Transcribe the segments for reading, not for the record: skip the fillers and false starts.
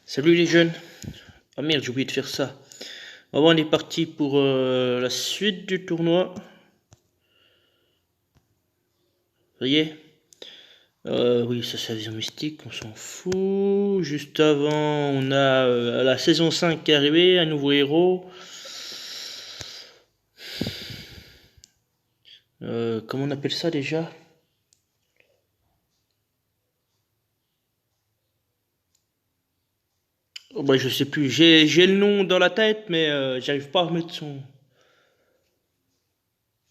Salut les jeunes. Ah merde, j'ai oublié de faire ça. Bon, on est parti pour la suite du tournoi. Ça y est. Oui, ça c'est la vision mystique, on s'en fout. Juste avant, on a la saison 5 qui est arrivée, un nouveau héros. Comment on appelle ça déjà? Oh, bah, je sais plus. J'ai le nom dans la tête, mais j'arrive pas à remettre son.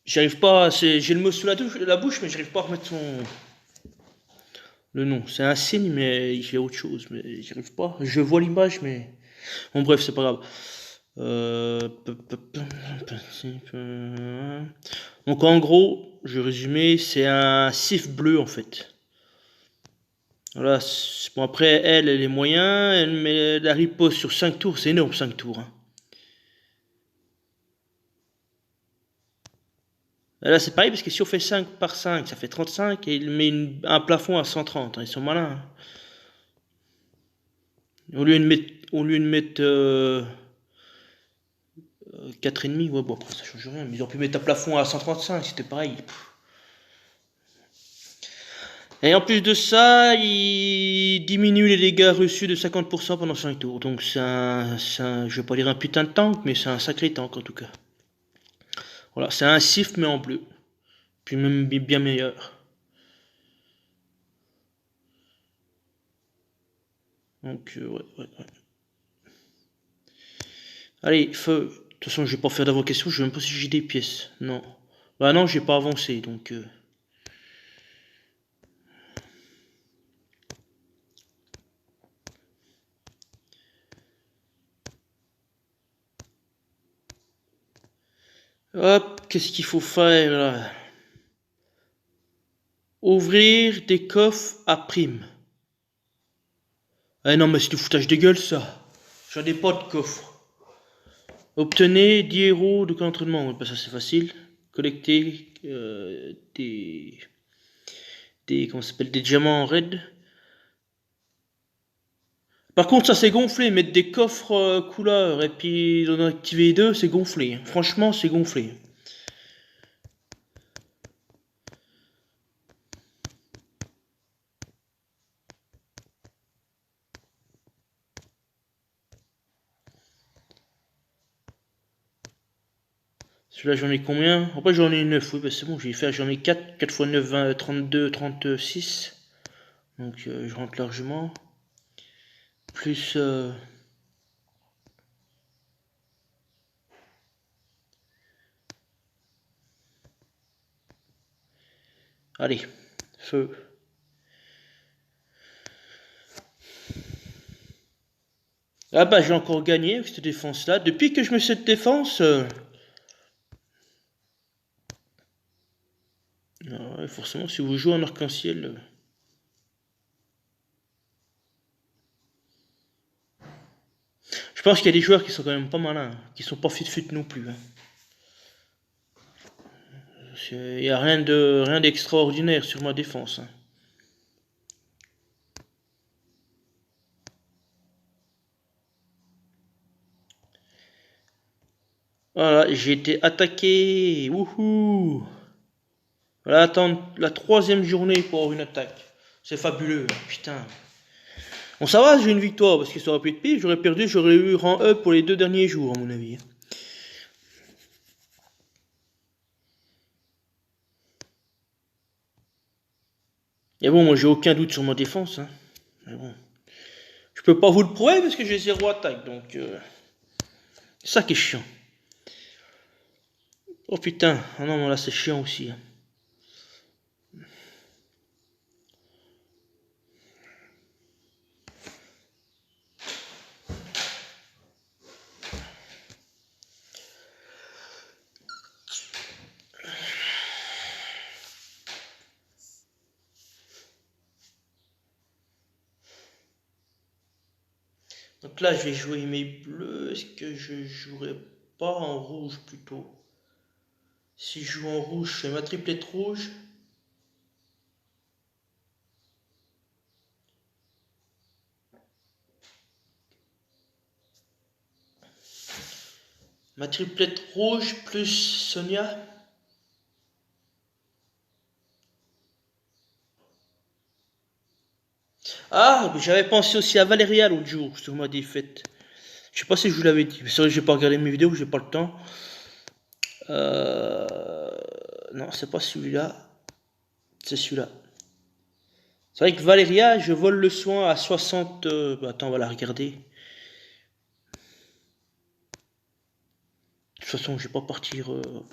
J'arrive pas. J'ai le mot sous la bouche, mais j'arrive pas à remettre son. Le nom. C'est un signe, mais il fait autre chose. Mais j'arrive pas. Je vois l'image, mais. Bon, bref, c'est pas grave. Donc en gros, je vais résumer, c'est un sif bleu en fait. Voilà, bon après elle est moyen, mais la riposte sur 5 tours, c'est énorme 5 tours. Hein. Là c'est pareil parce que si on fait 5 par 5, ça fait 35 et il met un plafond à 130. Hein, ils sont malins. Hein. Au lieu de mettre 4,5, ouais bon après ça change rien. Mais ils ont pu mettre un plafond à 135, c'était pareil. Et en plus de ça, il diminue les dégâts reçus de 50% pendant 5 tours. Donc je vais pas dire un putain de tank, mais c'est un sacré tank en tout cas. Voilà, c'est un sif mais en bleu. Puis même bien meilleur. Donc ouais. Allez, feu. De toute façon, je vais pas faire d'invocation, je sais même pas si j'ai des pièces. Non. Bah non, j'ai pas avancé, donc... Hop, qu'est-ce qu'il faut faire là? Ouvrir des coffres à prime. Ah non, mais c'est du foutage de gueule ça. J'en ai pas de coffre. Obtenez 10 héros de camp d'entraînement. Ouais, bah ça c'est facile. Collecter comment ça s'appelle, des diamants en raid. Par contre, ça c'est gonflé. Mettre des coffres couleurs et puis en activer deux, c'est gonflé. Franchement, c'est gonflé. Celui-là, j'en ai combien? Après, j'en ai 9. Oui, bah c'est bon, je vais faire. J'en ai 4. 4 x 9, 20, 32, 36. Donc, je rentre largement. Plus. Allez, feu. Ah bah, j'ai encore gagné avec cette défense-là. Depuis que je mets cette défense. Ouais, forcément, si vous jouez en arc-en-ciel. Je pense qu'il y a des joueurs qui sont quand même pas malins, hein, qui sont pas fit non plus. Hein. Il n'y a rien d'extraordinaire sur ma défense. Hein. Voilà, j'ai été attaqué. Wouhou! Voilà, attendre la troisième journée pour avoir une attaque. C'est fabuleux, hein, putain. Bon, ça va, j'ai une victoire, parce que ça aurait pu être pire. J'aurais perdu, j'aurais eu rang up pour les 2 derniers jours, à mon avis. Et bon, moi j'ai aucun doute sur ma défense. Hein. Mais bon. Je peux pas vous le prouver parce que j'ai 0 attaque, donc c'est ça qui est chiant. Oh putain, ah non, là c'est chiant aussi. Hein. Donc là, je vais jouer mes bleus. Est-ce que je jouerai pas en rouge plutôt? Si je joue en rouge, je fais ma triplette rouge. Ma triplette rouge plus Sonia. Ah, mais j'avais pensé aussi à Valéria l'autre jour sur ma défaite. Je sais pas si je vous l'avais dit. C'est vrai que j'ai pas regardé mes vidéos, j'ai pas le temps. Non, c'est pas celui-là. C'est celui-là. C'est vrai que Valéria, je vole le soin à 60. Attends, on va la regarder. De toute façon, je vais pas partir.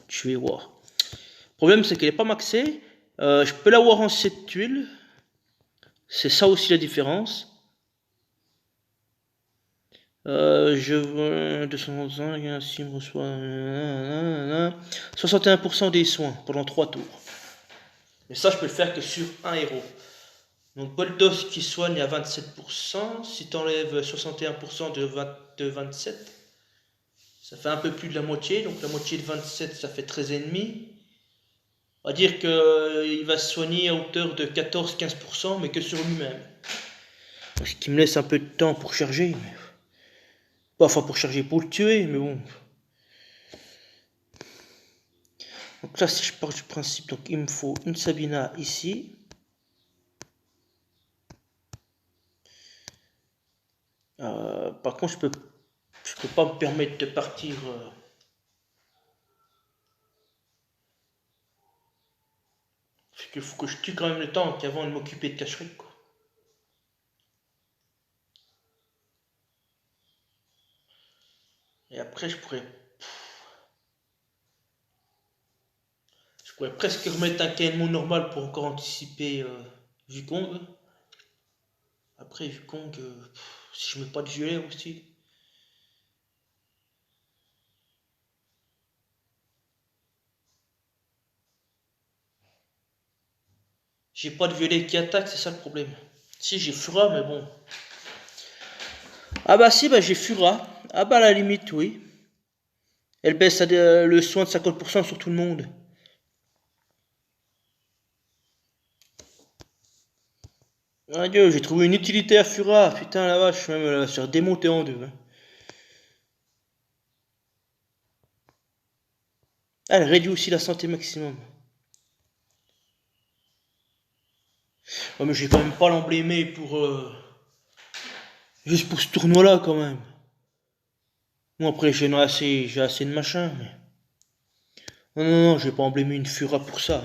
Je vais voir. Le problème, c'est qu'elle est pas maxée. Je peux l'avoir en 7 tuiles. C'est ça aussi la différence. Je veux 225, si me reçoit 61% des soins pendant 3 tours. Mais ça, je peux le faire que sur un héros. Donc Boldos qui soigne à 27%. Si tu enlèves 61% de 27, ça fait un peu plus de la moitié. Donc la moitié de 27, ça fait 13,5. On va dire qu'il va se soigner à hauteur de 14-15%, mais que sur lui-même. Ce qui me laisse un peu de temps pour charger. Enfin, pour charger, pour le tuer, mais bon. Donc là, si je pars du principe, donc il me faut une Sabina ici. Par contre, je peux pas me permettre de partir. Parce qu'il faut que je tue quand même le tank avant de m'occuper de Cacherik, quoi. Et après, je pourrais presque remettre un KMO normal pour encore anticiper Wukong. Après, Wukong, si je mets pas de violet aussi. J'ai pas de violet qui attaque, c'est ça le problème. Si, j'ai Fura, mais bon. Ah bah si, bah j'ai Fura. Ah bah à la limite, oui. Elle baisse le soin de 50% sur tout le monde. Adieu, j'ai trouvé une utilité à Fura. Putain, la vache, même elle va se faire démonter en deux, hein. Elle réduit aussi la santé maximum. Ouais, mais j'ai quand même pas l'emblémé pour... juste pour ce tournoi-là, quand même. Bon, après, j'ai assez de machin, mais... Non, non, non, je vais pas emblémer une Fura pour ça.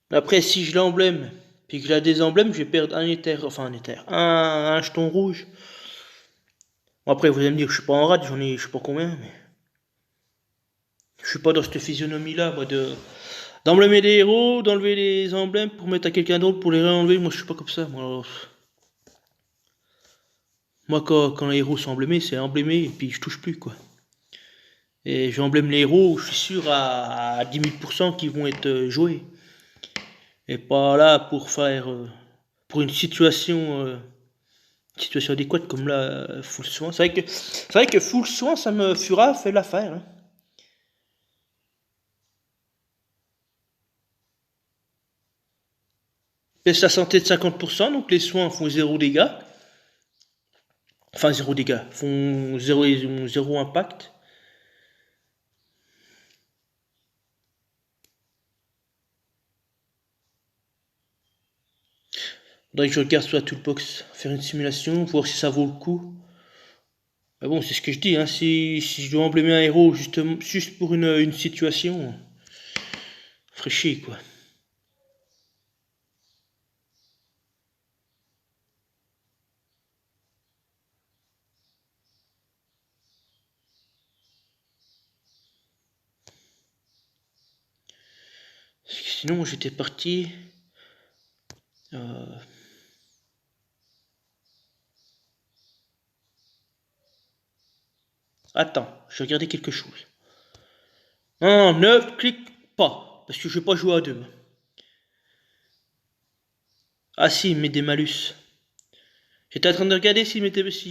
Après, si je l'emblème, puis que je la désemblème, je vais perdre un éther, enfin un éther, un jeton rouge. Bon, après, vous allez me dire que je suis pas en rade, j'en ai, je sais pas combien, mais... Je suis pas dans cette physionomie-là, moi, d'emblémer des héros, d'enlever les emblèmes pour mettre à quelqu'un d'autre pour les réenlever. Moi, je suis pas comme ça. Moi, quand les héros sont emblémés, c'est emblémé et puis je touche plus, quoi. Et j'emblème les héros, je suis sûr à 10 000% qu'ils vont être joués. Et pas là pour faire. Pour une situation adéquate comme là, full soin. C'est vrai que full soin, ça me fera fait l'affaire, hein. Baisse la santé de 50%, donc les soins font 0 dégâts. Enfin, 0 dégâts, font 0 impact. Faudrait que je regarde sur la toolbox, faire une simulation, voir si ça vaut le coup. Mais bon, c'est ce que je dis, hein, si je dois emblémer un héros juste pour une situation, ferait chier, quoi. Parce que sinon, j'étais parti. euh, Attends, je vais regarder quelque chose. Non, ne clique pas, parce que je vais pas jouer à deux. Ah si, il met des malus. J'étais en train de regarder si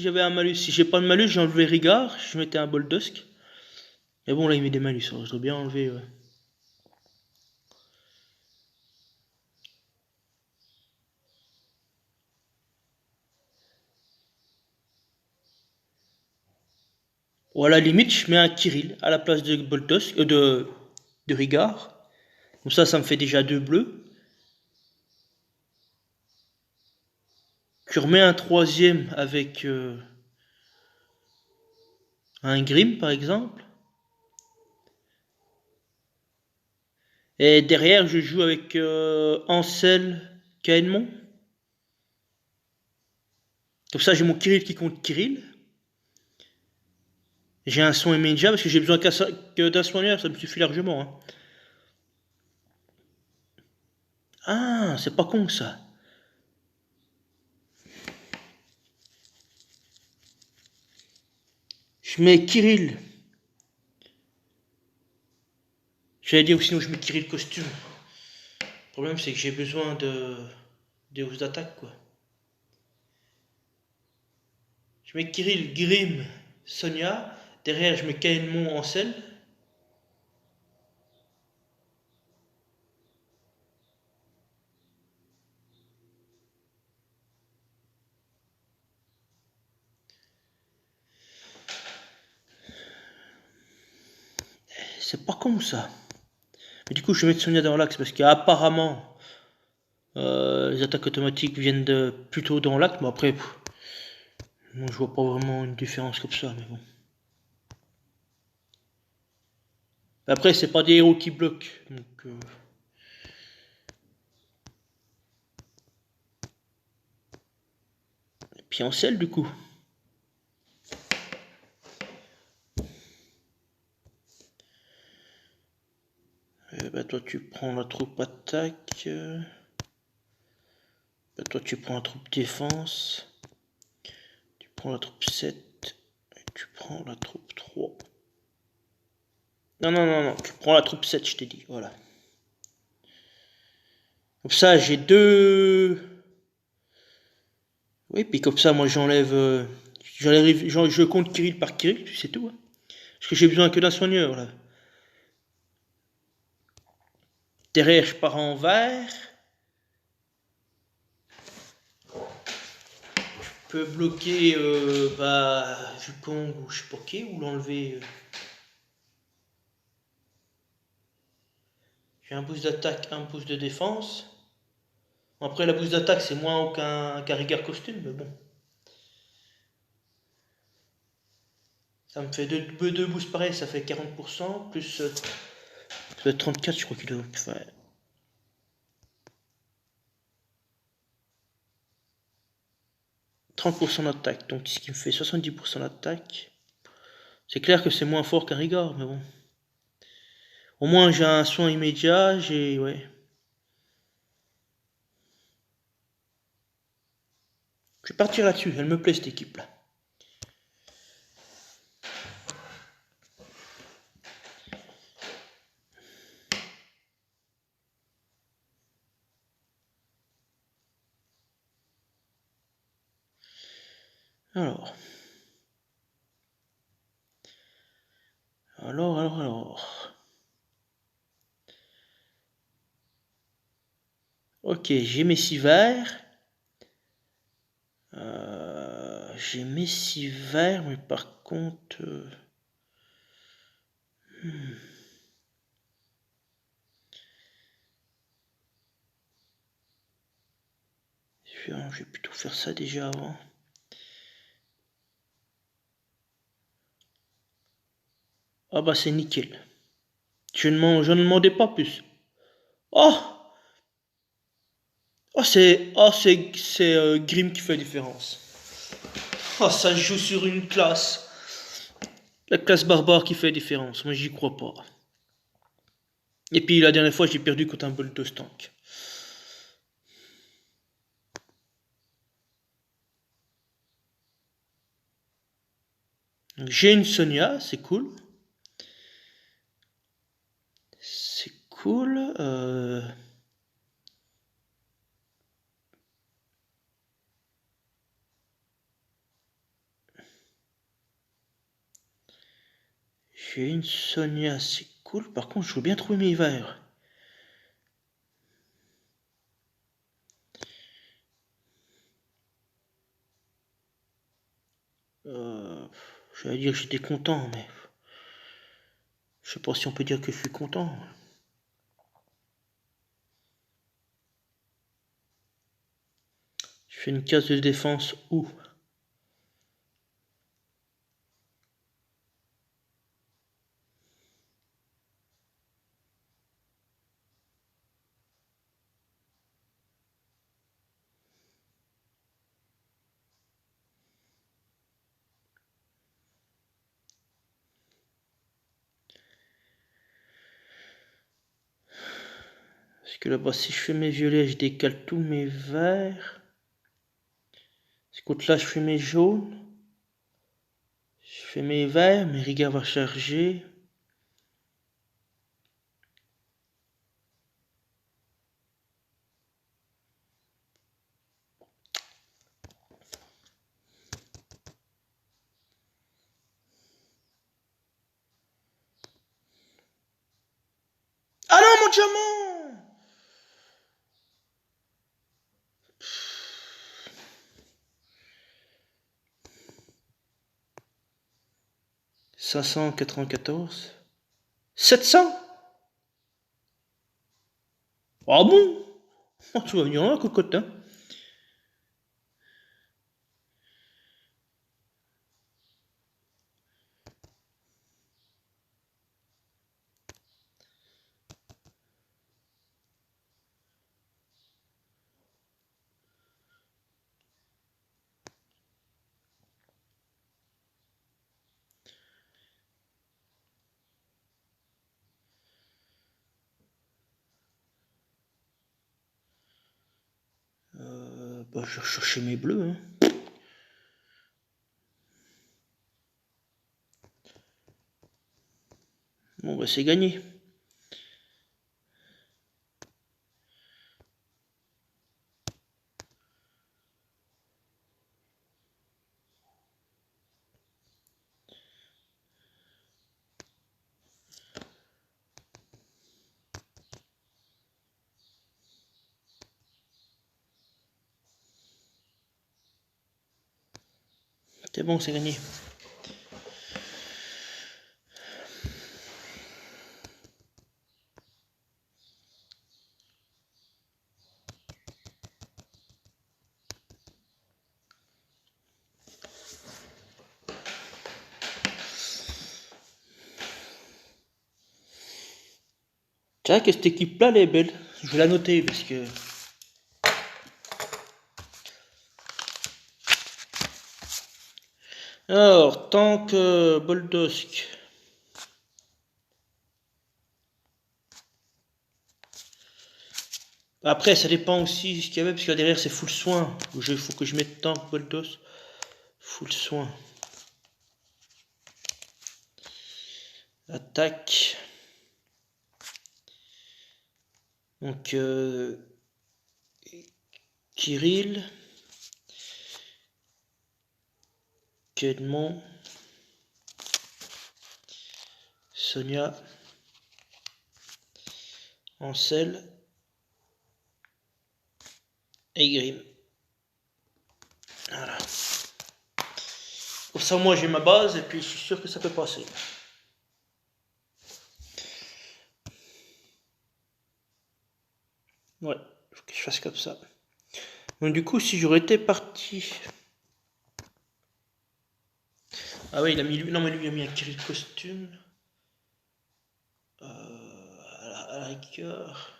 j'avais un malus. Si j'ai pas de malus, j'enlevais Rigard, je mettais un Boldusk. Mais bon, là, il met des malus, alors je dois bien enlever. Ou à la limite, je mets un Kirill à la place de Boltos, de Rigard. Comme ça me fait déjà 2 bleus. Je remets un troisième avec un Grim par exemple. Et derrière, je joue avec Ansel Caedmon. Comme ça, j'ai mon Kirill qui compte Kirill. J'ai un soin immédiat parce que j'ai besoin que d'un soigneur, ça me suffit largement. Hein. Ah, c'est pas con ça. Je mets Kirill. J'allais dire, ou sinon je mets Kirill costume. Le problème, c'est que j'ai besoin de hausse d'attaque, quoi. Je mets Kirill, Grim, Sonia. Derrière, je mets Caedmon, Ansel. C'est pas con ça. Mais du coup, je vais mettre Sonia dans l'axe parce qu'apparemment, les attaques automatiques viennent plutôt dans l'axe. Mais après, moi, je vois pas vraiment une différence comme ça. Mais bon. Après, c'est pas des héros qui bloquent. Donc, et puis Ansel, du coup. Bah, toi, tu prends la troupe attaque. Bah, toi, tu prends la troupe défense. Tu prends la troupe 7. Et tu prends la troupe 3. Non, non, non, non. Tu prends la troupe 7, je t'ai dit. Voilà. Comme ça, j'ai deux. Oui, puis comme ça, moi, je compte Kirill par Kirill, c'est tout. Hein. Parce que j'ai besoin que d'un soigneur, là. Derrière, je pars en vert. Je peux bloquer Wukong ou je sais pas qui, ou l'enlever. J'ai un boost d'attaque, un boost de défense. Après, la boost d'attaque, c'est moins haut qu'un Rigueur costume, mais bon. Ça me fait deux boosts pareils, ça fait 40%, plus 34, je crois qu'il doit faire. 30% d'attaque, donc ce qui me fait 70% d'attaque. C'est clair que c'est moins fort qu'un Rigard, mais bon. Au moins j'ai un soin immédiat, ouais. Je vais partir là-dessus, elle me plaît cette équipe là. Alors. Alors. Ok, j'ai mes 6 verts. J'ai mes 6 verts, mais par contre... Je vais plutôt faire ça déjà avant. Ah bah c'est nickel. Je ne demandais pas plus. Oh, c'est Grim qui fait la différence. Oh, ça joue sur une classe. La classe barbare qui fait la différence. Moi, j'y crois pas. Et puis, la dernière fois, j'ai perdu contre un Boltos tank. J'ai une Sonia, c'est cool. C'est cool. J'ai une Sonia, c'est cool. Par contre, je veux bien trouver mes verres. J'allais dire que j'étais content, mais je sais pas si on peut dire que je suis content. Je fais une case de défense où? Parce que là-bas, si je fais mes violets, je décale tous mes verts. Ce côté-là, je fais mes jaunes. Je fais mes verts, mes rigueurs vont charger. Ah non, mon diamant! 594. 700? Ah bon? Oh, tu vas venir là, cocotte, hein? Bah, je vais chercher mes bleus, hein. Bon, bah, c'est gagné. C'est bon, c'est gagné. Tiens, que cette équipe-là, elle est belle. Je vais la noter parce que... Alors, tant que Boldosk. Après, ça dépend aussi ce qu'il y avait, parce que derrière, c'est full soin. Il faut que je mette tant que Boldos. Full soin. Attaque. Donc, Kirill. Kedmon. Sonia. Ansel. Et Grim. Voilà. Pour ça, moi, j'ai ma base, et puis je suis sûr que ça peut passer. Ouais, faut que je fasse comme ça. Donc du coup, si j'aurais été parti... Ah ouais, il a mis lui... Non mais lui, il a mis un Kirill costume. À la rigueur...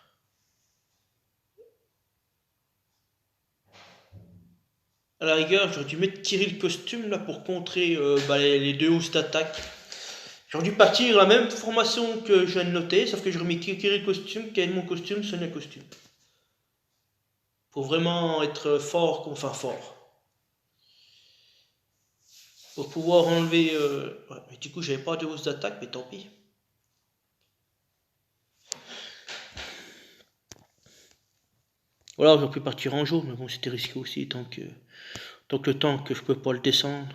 À la rigueur, j'aurais dû mettre Kirill costume là pour contrer les deux hausses d'attaque. J'aurais dû partir la même formation que je viens de noter, sauf que j'aurais mis Kirill costume, mon costume, Sonia costume. Pour vraiment être fort, enfin fort. Pour pouvoir enlever... Ouais, mais du coup, j'avais pas de hausse d'attaque, mais tant pis. Voilà, j'aurais pu partir en jaune, mais bon, c'était risqué aussi, tant que le temps que je peux pas le descendre.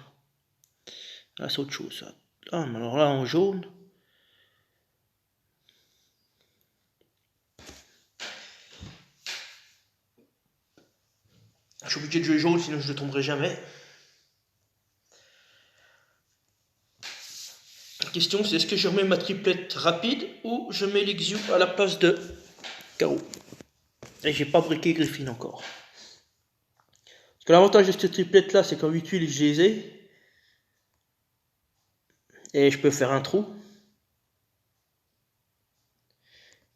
Là, c'est autre chose, ça. Ah, mais alors là, en jaune... Je suis obligé de jouer jaune, sinon je ne tomberai jamais. question c'est est-ce que je remets ma triplette rapide ou je mets l'Exiu à la place de carreau. Et j'ai pas briqué Griffin encore. Parce que l'avantage de cette triplette là c'est qu'en 8 tuiles je les ai. Et je peux faire un trou.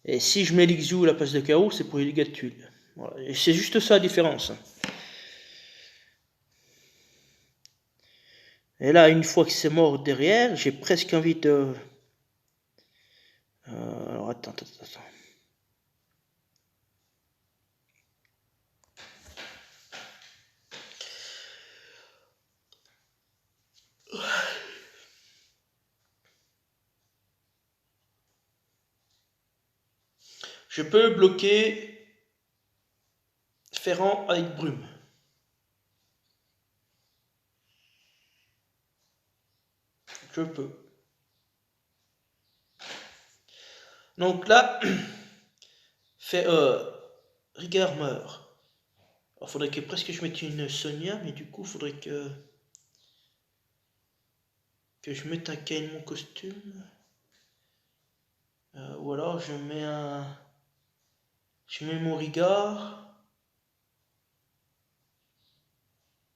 Et si je mets l'Exiu à la place de carreau, c'est pour les dégâts de tuiles. Voilà. Et c'est juste ça la différence. Et là, une fois que c'est mort derrière, j'ai presque envie de... alors attends. Je peux bloquer Ferrand avec Brume. Je peux. Donc là, Rigueur meurt. Alors faudrait que presque je mette une Sonia, mais du coup faudrait que je mette un Kane mon costume. Ou alors je mets mon Rigard.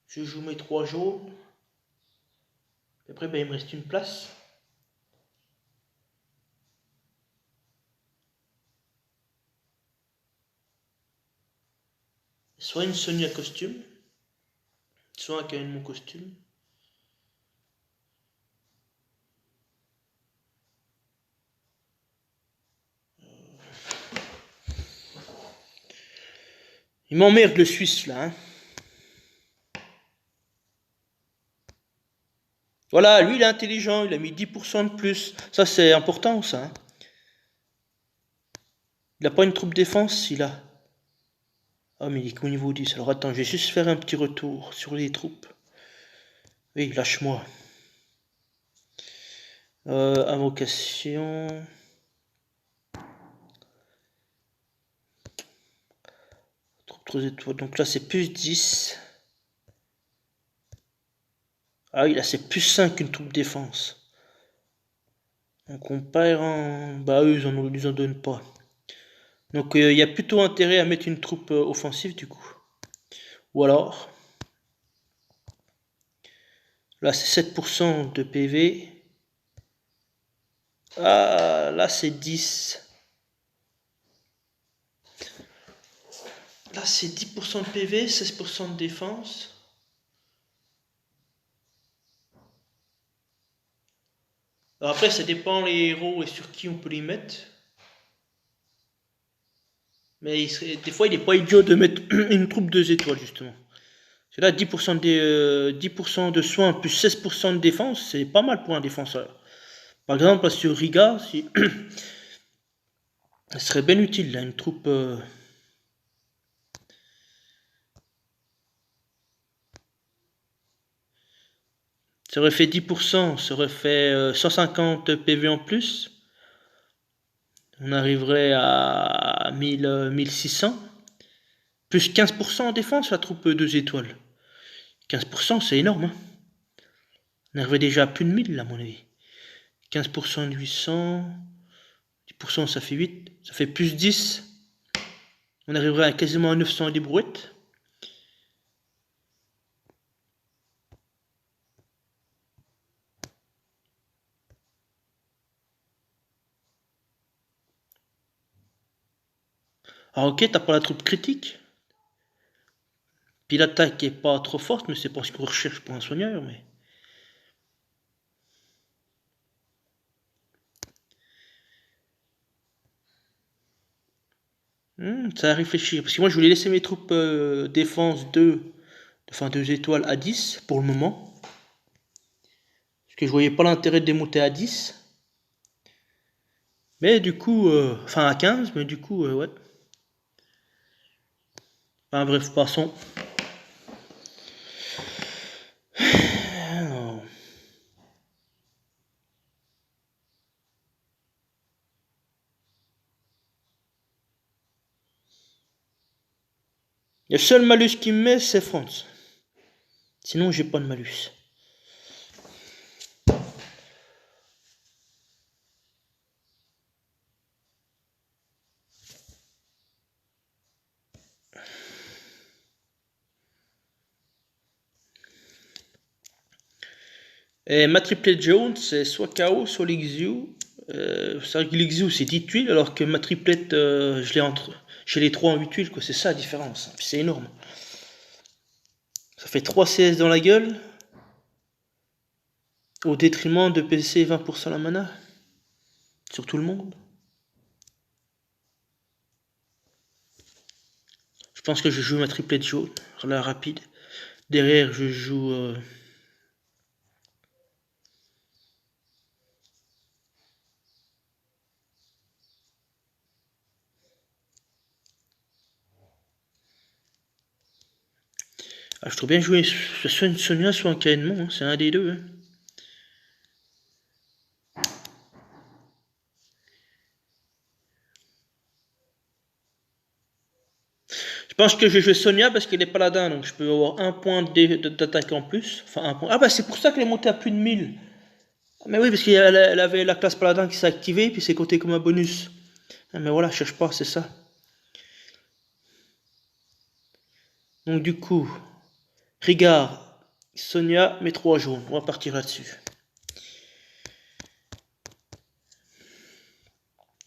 Je joue mes 3 jaunes. Et après ben, il me reste une place. Soit une Sonia costume, soit un Kane mon costume. Il m'emmerde le Suisse là. Hein. Voilà, lui il est intelligent, il a mis 10% de plus. Ça c'est important ça. Hein. Il n'a pas une troupe défense, il a... Ah mais il est qu'au niveau 10. Alors attends, je vais juste faire un petit retour sur les troupes. Oui, lâche-moi. Invocation... Troupe 3 étoiles. Donc là c'est plus 10. Ah oui, là c'est plus 5 qu'une troupe défense. Donc on perd en... Bah eux ils nous en donnent pas. Donc il y a plutôt intérêt à mettre une troupe offensive du coup. Ou alors... Là c'est 7% de PV. Ah là c'est 10. Là c'est 10% de PV, 16% de défense. Alors après ça dépend les héros et sur qui on peut les mettre. Mais des fois il n'est pas idiot de mettre une troupe 2 étoiles justement. C'est là 10% de soins plus 16% de défense, c'est pas mal pour un défenseur. Par exemple sur Riga, si... ça serait bien utile là, une troupe... Ça aurait fait 10%, ça aurait fait 150 PV en plus. On arriverait à 1600. Plus 15% en défense, la troupe 2 étoiles. 15% c'est énorme. Hein. On arriverait déjà à plus de 1000 à mon avis. 15% de 800. 10% ça fait 8. Ça fait plus 10. On arriverait à quasiment à 900 des brouettes. Alors ok, t'as pas la troupe critique. Puis l'attaque est pas trop forte, mais c'est pas ce qu'on recherche pour un soigneur. Mais... ça à réfléchir. Parce que moi je voulais laisser mes troupes défense 2, enfin 2 étoiles à 10 pour le moment. Parce que je voyais pas l'intérêt de les monter à 10. Mais du coup, enfin à 15, mais du coup, ouais. Enfin bref, passons. Alors. Le seul malus qui me met, c'est France. Sinon, j'ai pas de malus. Et ma triplette jaune, c'est soit KO, soit Lixu. C'est vrai que Lixu, c'est 10 tuiles, alors que ma triplette, je l'ai entre. J'ai les 3 en 8 tuiles, quoi. C'est ça la différence. Puis c'est énorme. Ça fait 3 CS dans la gueule. Au détriment de PC 20% la mana. Sur tout le monde. Je pense que je joue ma triplette jaune. La rapide. Derrière, je joue. Ah, je trouve bien jouer soit une Sonia, soit un Caïnement. Hein. C'est un des deux. Hein. Je pense que je vais jouer Sonia parce qu'elle est paladin, donc je peux avoir un point d'attaque en plus. Enfin, un point. Ah bah c'est pour ça qu'elle est montée à plus de 1000. Mais oui, parce qu'elle avait la classe paladin qui s'est activée, puis c'est compté comme un bonus. Ah, mais voilà, je cherche pas, c'est ça. Donc du coup, Rigard, Sonia, mes 3 jaunes. On va partir là-dessus.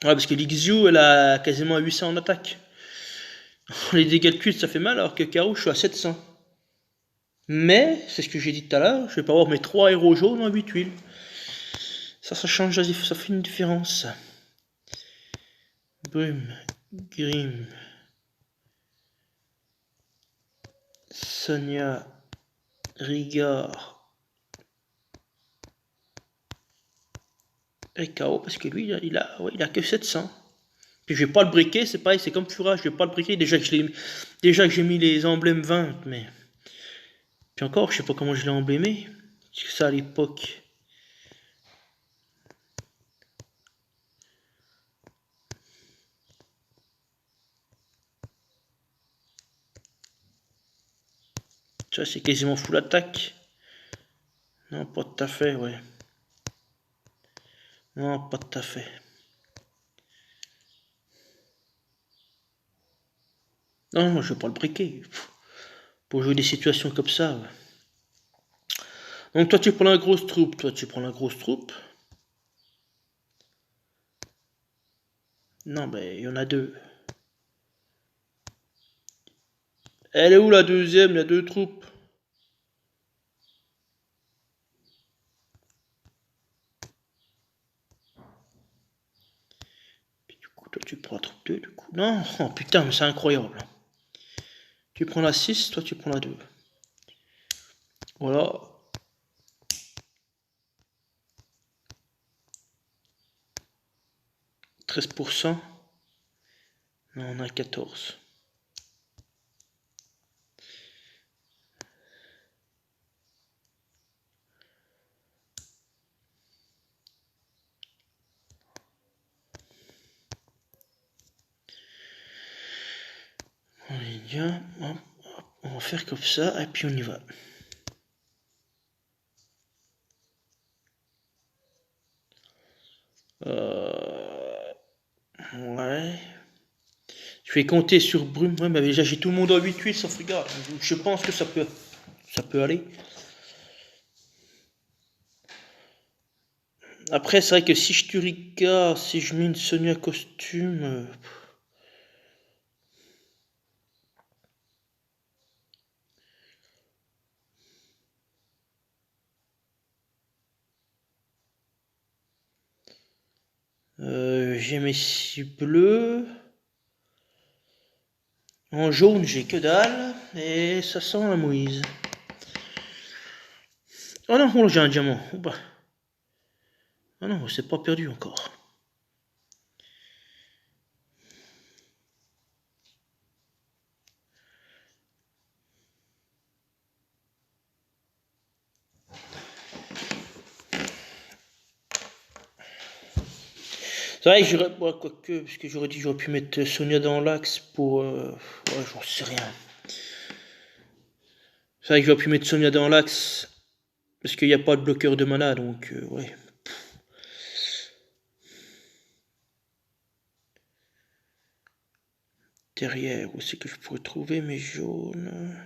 Ouais, parce que Lixu, elle a quasiment 800 en attaque. Les dégâts de culte, ça fait mal, alors que Karou, je suis à 700. Mais, c'est ce que j'ai dit tout à l'heure, je vais pas avoir mes 3 héros jaunes en 8 huiles. Ça change, ça fait une différence. Brume, Grim, Sonia, Rigard et KO, parce que lui, il a que 700. Puis je vais pas le briquer, c'est pareil, c'est comme Fura, je vais pas le briquer, déjà que j'ai mis les emblèmes 20, mais... Puis encore, je sais pas comment je l'ai emblémé. C'est ça à l'époque. Ça, c'est quasiment full attaque. Non, pas tout à fait, ouais. Non, pas tout à fait. Non, moi, je vais pas le briquer. Pour jouer des situations comme ça, ouais. Donc toi, tu prends la grosse troupe. Toi, tu prends la grosse troupe. Non, ben, il y en a deux. Elle est où la deuxième? Il y a 2 troupes. Puis, du coup, toi, tu prends la troupe 2, du coup. Non, oh, putain, mais c'est incroyable. Tu prends la 6, toi, tu prends la 2. Voilà. 13%. Non, on a 14. Bien, on va faire comme ça, et puis on y va. Ouais. Je vais compter sur Brume. Ouais, mais déjà j'ai tout le monde en 8-8 sauf Rigard. Je pense que ça peut aller. Après, c'est vrai que si je tue Rigard, si je mets une Sonia costume... j'ai mes 6 bleus. En jaune, j'ai que dalle. Et ça sent la Moïse. Oh non, oh, j'ai un diamant. Oh bah. Oh non, c'est pas perdu encore. C'est vrai que j'aurais... Ouais, quoique, parce que j'aurais dit j'aurais pu mettre Sonia dans l'axe pour... Ouais, j'en sais rien. C'est vrai que j'aurais pu mettre Sonia dans l'axe. Parce qu'il n'y a pas de bloqueur de mana, donc ouais. Derrière, où c'est que je pourrais trouver mes jaunes?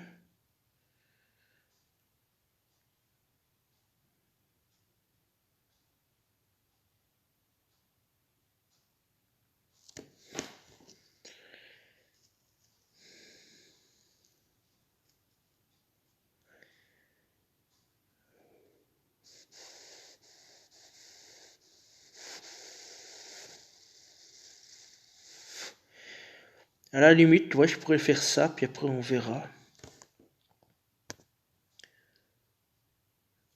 À la limite, ouais, je pourrais faire ça, puis après on verra.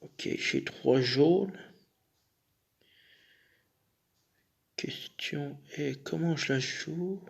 Ok, j'ai 3 jaunes. Question est comment je la joue?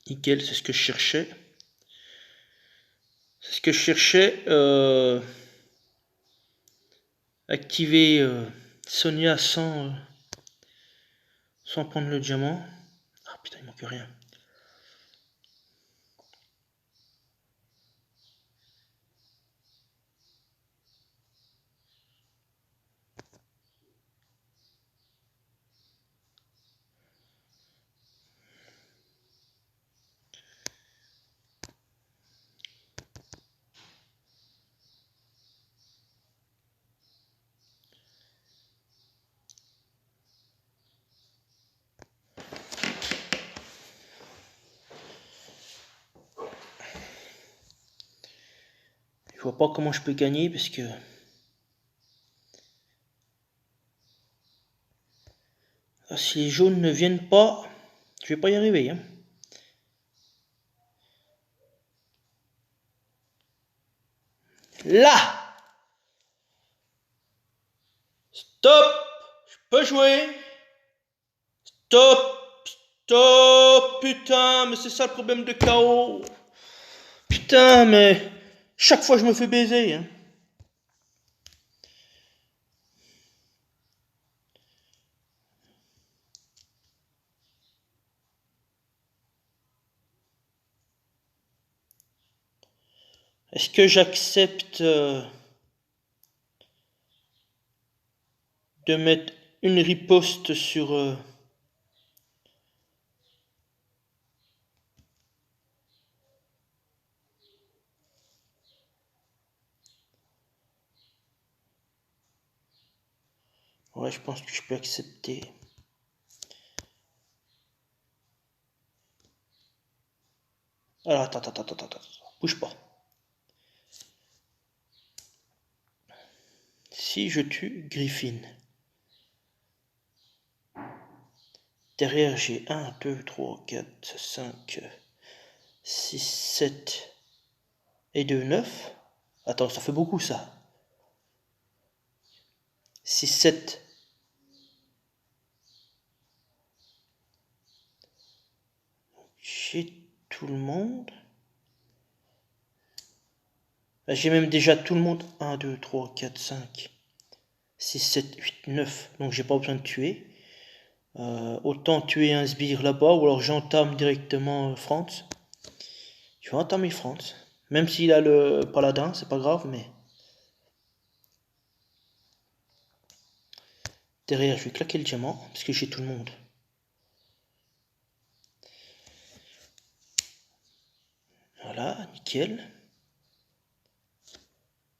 Nickel, c'est ce que je cherchais. C'est ce que je cherchais. Activer Sonia sans prendre le diamant. Ah putain, il manque rien. Je vois pas comment je peux gagner parce que si les jaunes ne viennent pas, je vais pas y arriver. Hein. Là! Stop! Je peux jouer! Stop! Stop! Putain, mais c'est ça le problème de KO! Putain, mais chaque fois je me fais baiser. Hein. Est-ce que j'accepte de mettre une riposte sur... Ouais, je pense que je peux accepter. Alors, attends. Bouge pas. Si je tue Griffin. Derrière, j'ai 1, 2, 3, 4, 5, 6, 7 et 2, 9. Attends, ça fait beaucoup ça. 6, 7. J'ai tout le monde. J'ai même déjà tout le monde. 1, 2, 3, 4, 5, 6, 7, 8, 9. Donc j'ai pas besoin de tuer. Autant tuer un sbire là-bas ou alors j'entame directement France. Je vais entamer France. Même s'il a le paladin, c'est pas grave, mais... Derrière, je vais claquer le diamant, parce que j'ai tout le monde. Voilà, nickel.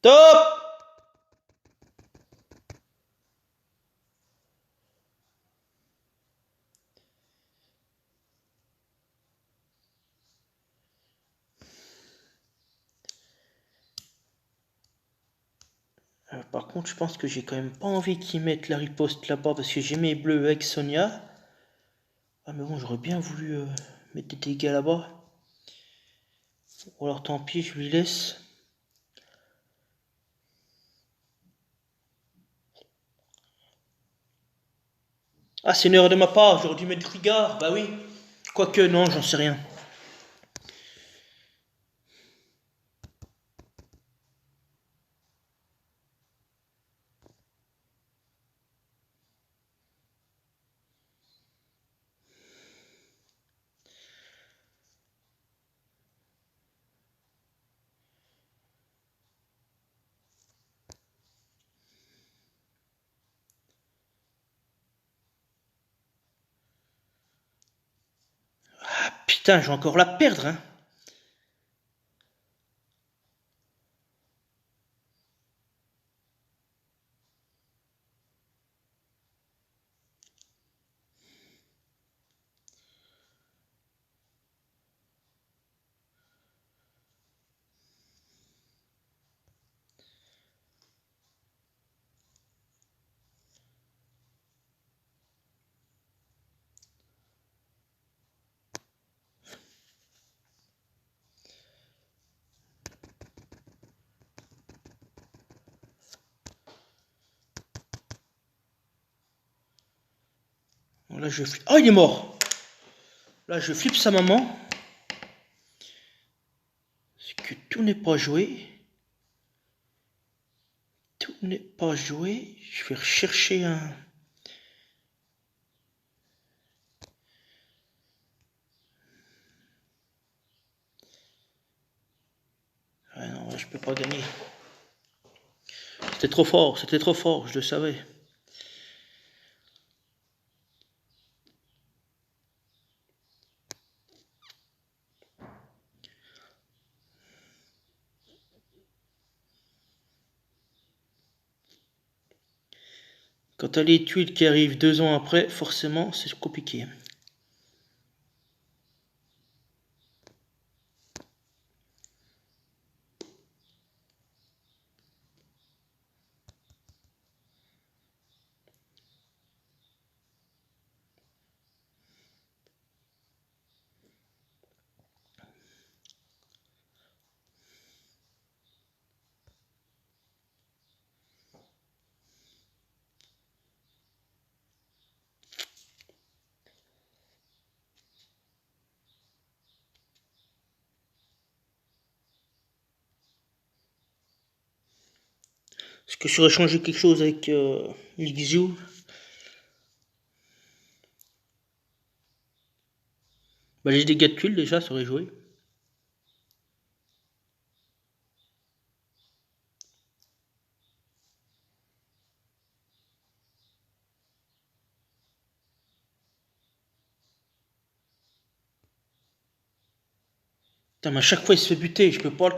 Top! Par contre, je pense que j'ai quand même pas envie qu'ils mettent la riposte là-bas, parce que j'ai mes bleus avec Sonia. Ah mais bon, j'aurais bien voulu mettre des dégâts là-bas. Ou alors tant pis, je lui laisse. Ah, c'est une erreur de ma part, j'aurais dû mettre Rigard, bah oui. Quoique, non, j'en sais rien. putain, je vais encore la perdre, hein. Là, je flippe. Oh, il est mort. Là, je flippe sa maman. C'est que tout n'est pas joué. Tout n'est pas joué. Je vais rechercher un... Ah non, je peux pas gagner. C'était trop fort, je le savais. Quand t'as les tuiles qui arrivent 2 ans après, forcément, c'est compliqué. Est-ce que je saurais changer quelque chose avec l'Ixio? Bah, les dégâts de tuiles, déjà, ça aurait joué. Putain, mais à chaque fois, il se fait buter, je peux pas...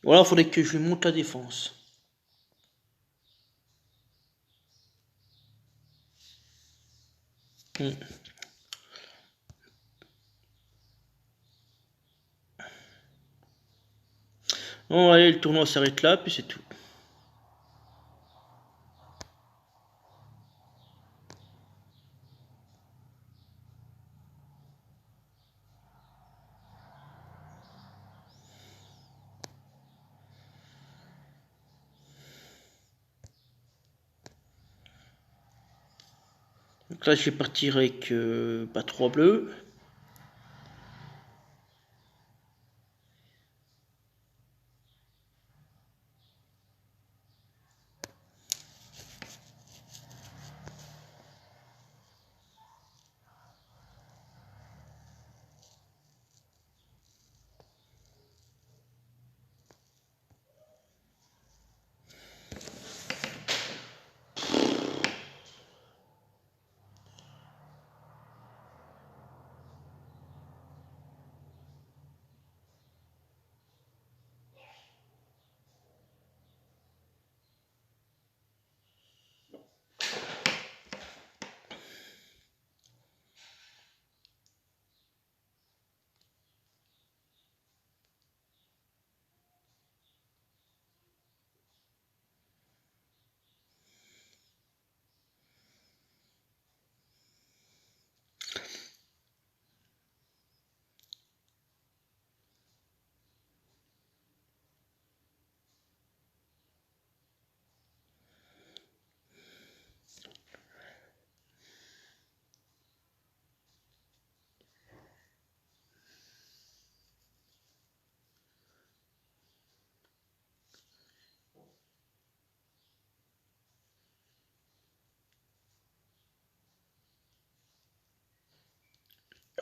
Voilà, il faudrait que je lui monte la défense. Bon, allez, le tournoi s'arrête là, puis c'est tout. Donc là, je vais partir avec 3 bleus.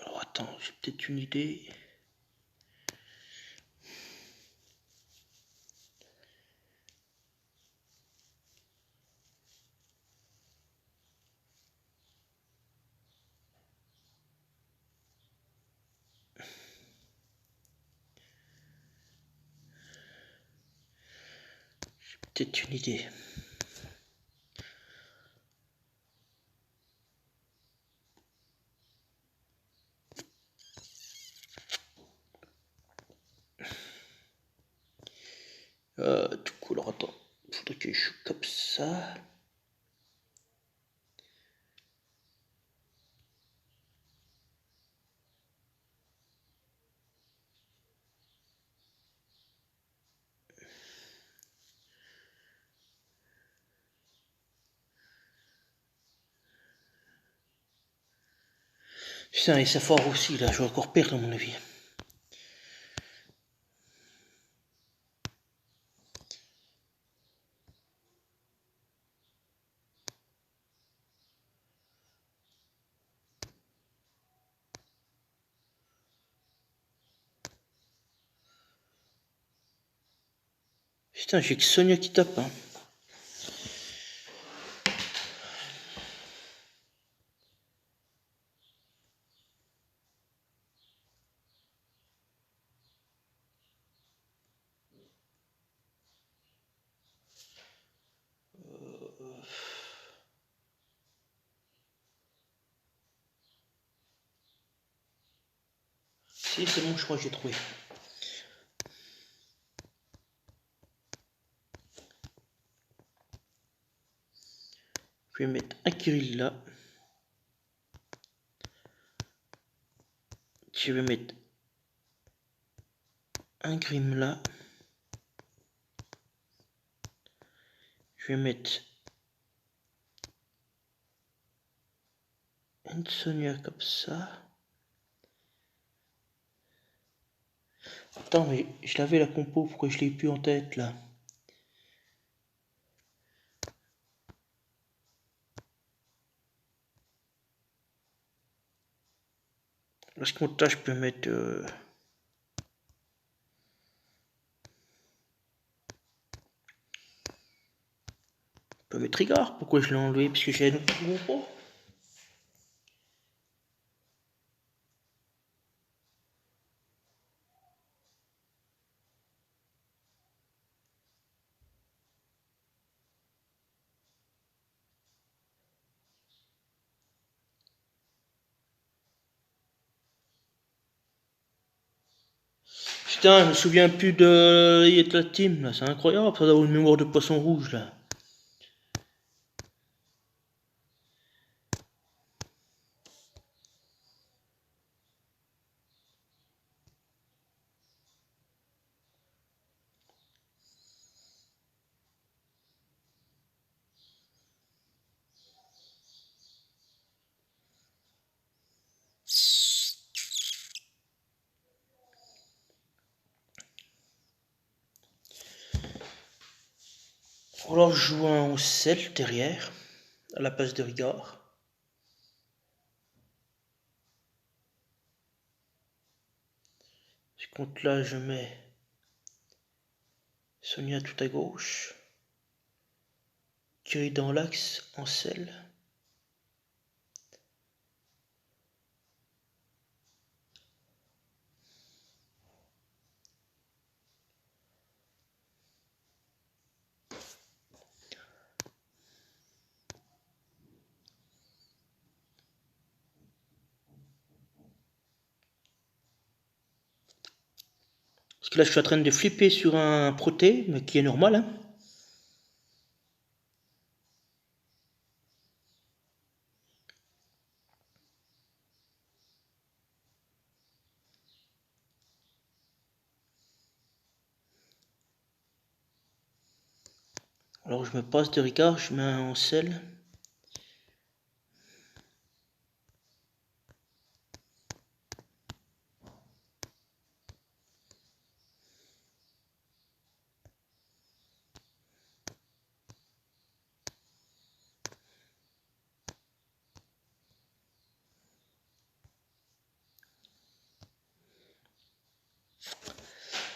Alors attends, j'ai peut-être une idée. Peut-être une idée. Du coup, alors attends, faudrait que je joue comme ça. Putain, et ça fort aussi, là, je vais encore perdre à mon avis. Putain, j'ai que Sonia qui tape, hein. Si, c'est bon, je crois que j'ai trouvé. Je vais mettre un Kirill là. Je vais mettre un Grim là. Je vais mettre une Sonia comme ça. Attends, mais je l'avais la compo, pourquoi je l'ai plus en tête là? Là, ce compte là, je peux mettre. Je peux mettre Rigard. Pourquoi je l'ai enlevé? Parce que j'ai un autre compo. Putain, je me souviens plus de la team là, c'est incroyable ça d'avoir une mémoire de poisson rouge là. Alors je joue un sel derrière, à la place de Rigard. Ce compte là, je mets Sonia tout à gauche. Curie dans l'axe en sel. Parce que là, je suis en train de flipper sur un proté, mais qui est normal, hein. Alors je me passe de Rigard, je mets un en sel.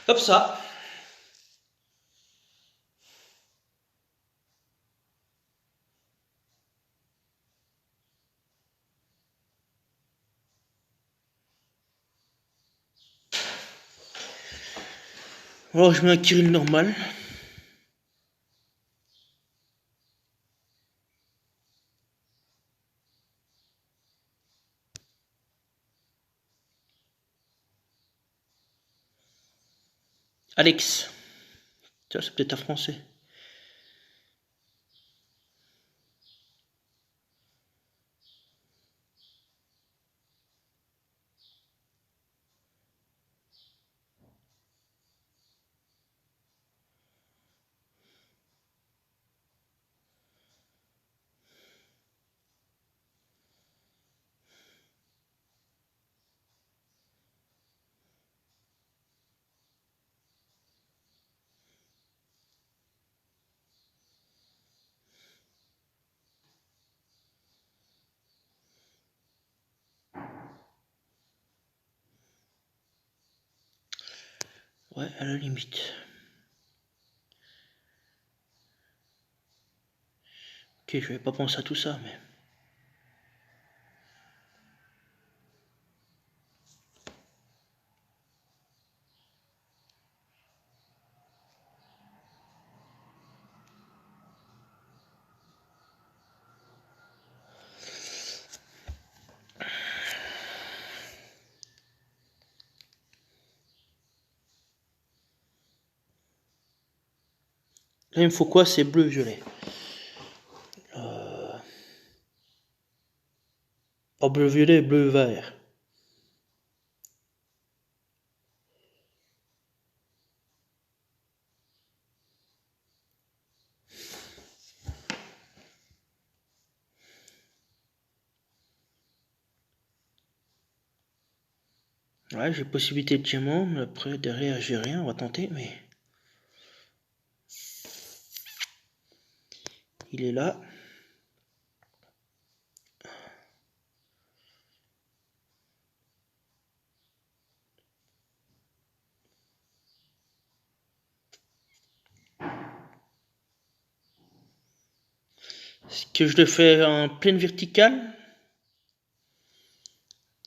Comme ça. Alors je mets un Kirill normal. Alex. Ça, c'est peut-être un français. Ouais, à la limite. Ok, je vais pas penser à tout ça, mais... Là, il me faut quoi? C'est bleu-violet. Pas bleu-violet, bleu-vert. Ouais, j'ai possibilité de diamant, mais après, derrière, j'ai rien. On va tenter, mais... Il est là. Est-ce que je le fais en pleine verticale?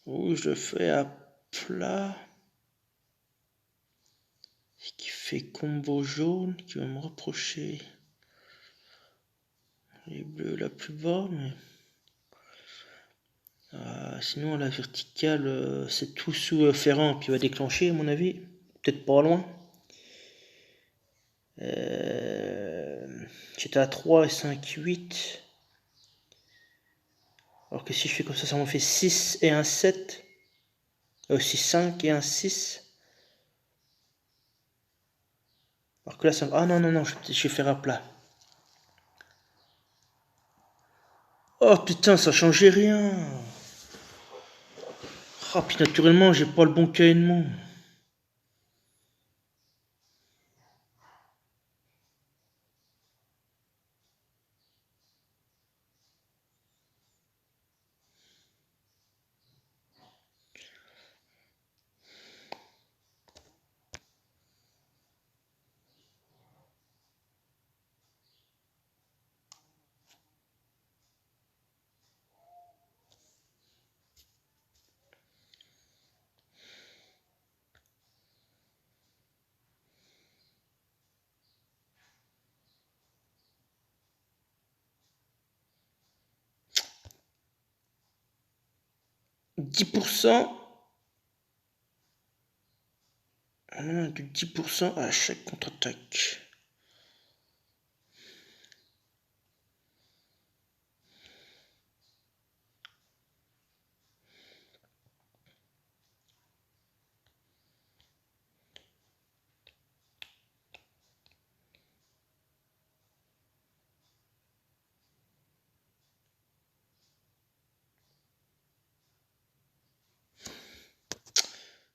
Ou je le fais à plat? Ce qui fait combo jaune, qui va me reprocher les bleus là plus bas, mais... sinon, à la verticale, c'est tout sous Ferrand qui va déclencher, à mon avis. Peut-être pas loin. J'étais à 3 et 5, 8. Alors que si je fais comme ça m'en fait 6 et un 7. Aussi 5 et un 6. Alors que là, ça... Ah non, non, non, je vais faire à plat. Oh putain, ça changeait rien. Ah, puis naturellement, j'ai pas le bon caïnement. Dix pour cent. Du 10% à chaque contre-attaque.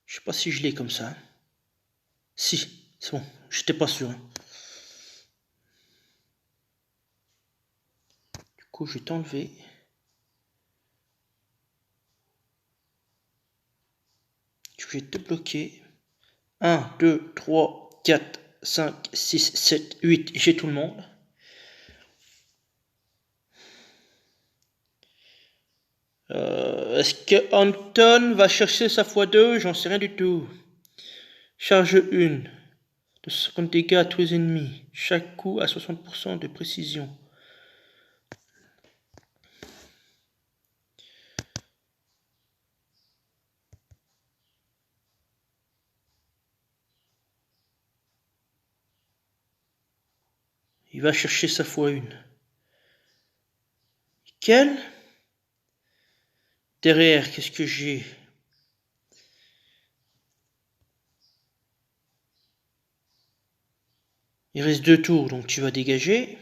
Je sais pas si je l'ai comme ça. Si, c'est bon, j'étais pas sûr. Du coup, je vais t'enlever. Je vais te bloquer. 1, 2, 3, 4, 5, 6, 7, 8. J'ai tout le monde. Est-ce que Anton va chercher sa x2? J'en sais rien du tout. Charge 1. De 50 dégâts à tous les ennemis. Chaque coup à 60% de précision. Il va chercher sa x1. Quel? Derrière, qu'est-ce que j'ai? Il reste 2 tours, donc tu vas dégager.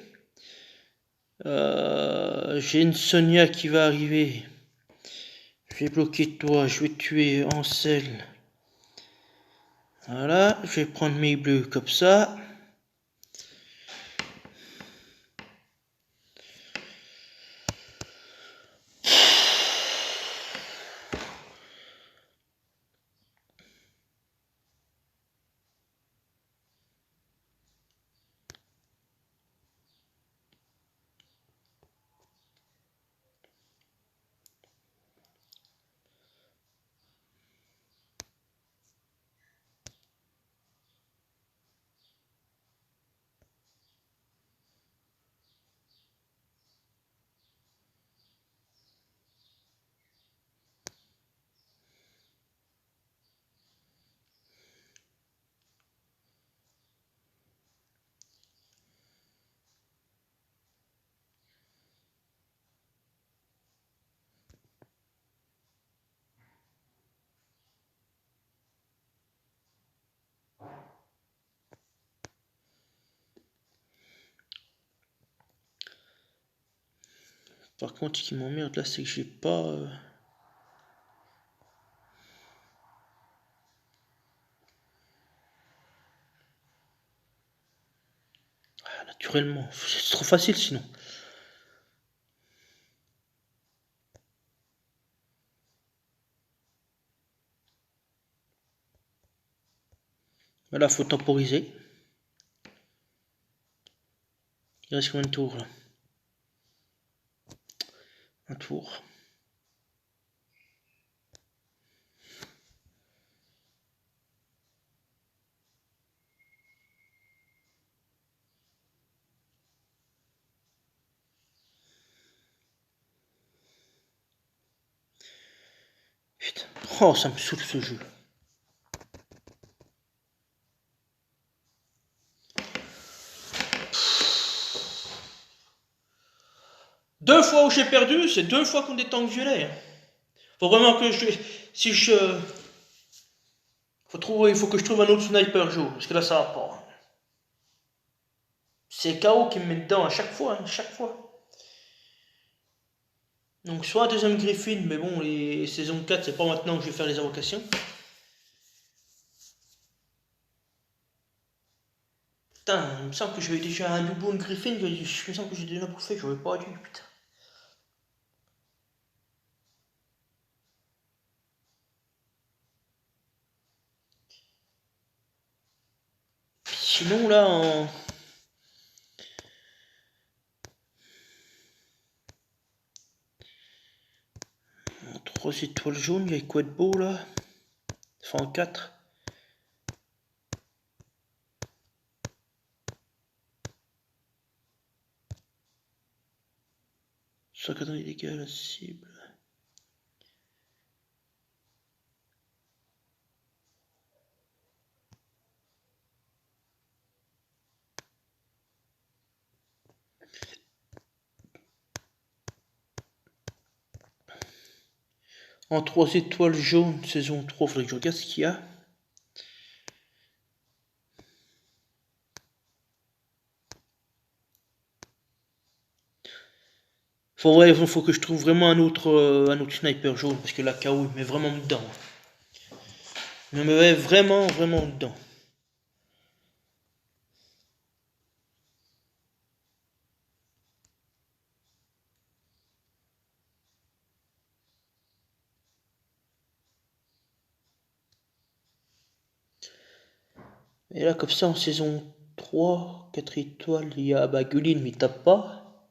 J'ai une Sonia qui va arriver. Je vais bloquer toi, je vais tuer Ansel. Voilà, je vais prendre mes bleus comme ça. Par contre, ce qui m'emmerde là, c'est que j'ai pas... naturellement, c'est trop facile sinon. Voilà, faut temporiser. Il reste combien de tours là? Un tour. Putain. Oh, ça me saoule ce jeu. Deux fois où j'ai perdu, c'est 2 fois contre des tanks violets. Faut vraiment que je... Si je... il faut que je trouve un autre sniper jaune, parce que là ça va pas. C'est KO qui me met dedans à chaque fois, hein, chaque fois. Donc soit un deuxième Griffin, mais bon, les saisons 4, c'est pas maintenant que je vais faire les invocations. Putain, il me semble que j'avais déjà un double Griffin, il me semble que j'ai déjà bouffé, j'aurais pas dû, putain. Sinon là, en 3 étoiles jaunes, il y a quoi de beau là? Enfin en 4. Soit cadran des dégâts à la cible. En 3 étoiles jaunes, saison 3, faudrait que je regarde ce qu'il y a. Faut que je trouve vraiment un autre sniper jaune, parce que la KO il met vraiment dedans. Il me met vraiment dedans. Et là, comme ça, en saison 3, 4 étoiles, il y a Gulin, mais il tape pas.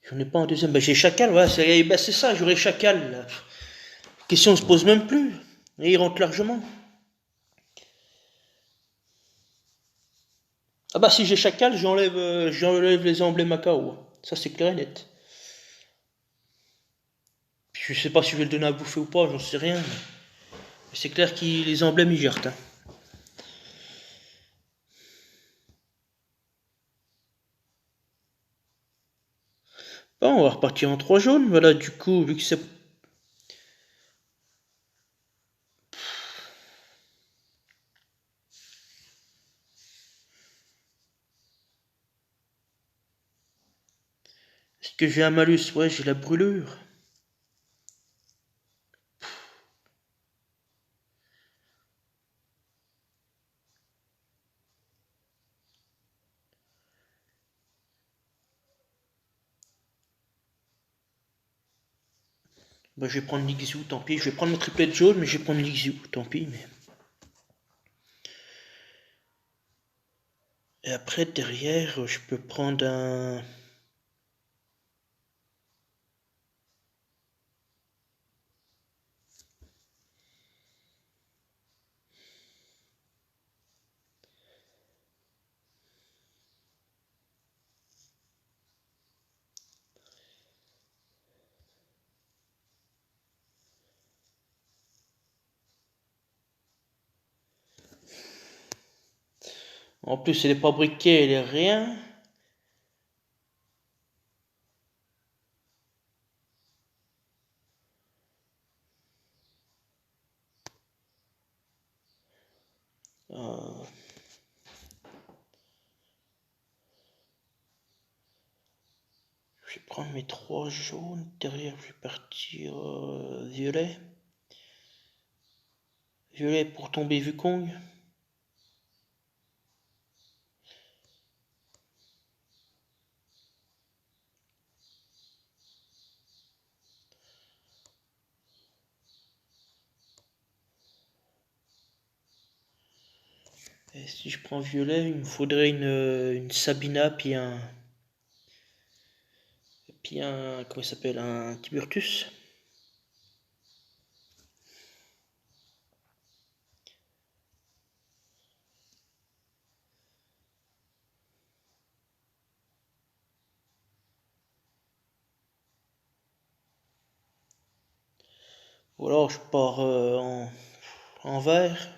J'en ai pas en deuxième. Bah, j'ai Chacal, voilà, c'est ça, j'aurais Chacal. Là. La question se pose même plus. Et il rentre largement. Ah bah si j'ai Chacal, j'enlève les emblèmes à KO. Ça c'est clair et net. Je sais pas si je vais le donner à bouffer ou pas, j'en sais rien. Mais c'est clair que les emblèmes ils gèrent. Hein. partir en 3 jaunes. Voilà, du coup, vu que c'est... Est-ce que j'ai un malus? Ouais, j'ai la brûlure. Bah, je vais prendre l'Ixu, tant pis. Je vais prendre mon triplet jaune, mais je vais prendre l'Ixu, tant pis. Mais... Et après, derrière, je peux prendre un... En plus, elle est pas briquée, elle est rien. Euh, Je vais prendre mes 3 jaunes. Derrière, je vais partir violet. Violet pour tomber Wukong. Et si je prends violet, il me faudrait une Sabina, puis un, comment il s'appelle, un Tiburtus. Ou alors je pars en vert.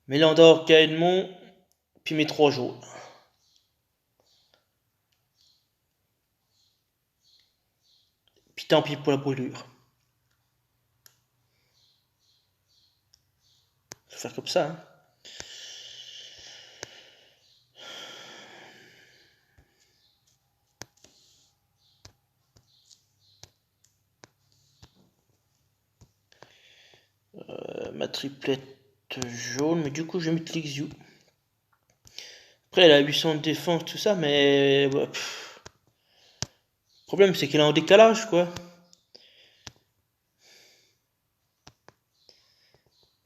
Mélandor, Caedmon, puis mes 3 jaunes. Puis tant pis pour la brûlure. Je vais faire comme ça. Hein. Ma triplette jaune, mais du coup je vais mettre l'Ixu. Après elle a 800 de défense, tout ça, mais... Ouais, le problème c'est qu'elle est en décalage, quoi.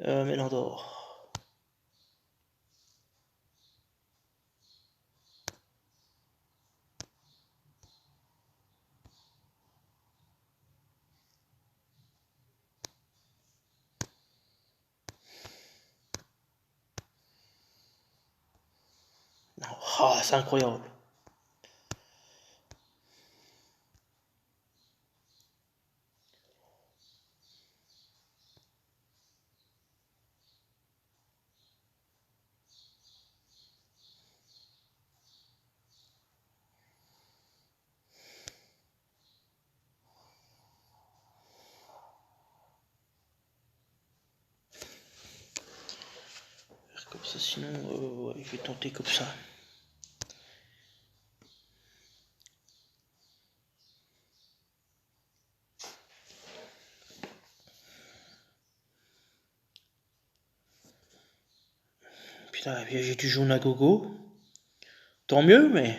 Mélandor. Oh, c'est incroyable. Comme ça, sinon, ouais, je vais tenter comme ça. Putain, j'ai du jaune à gogo. Tant mieux, mais...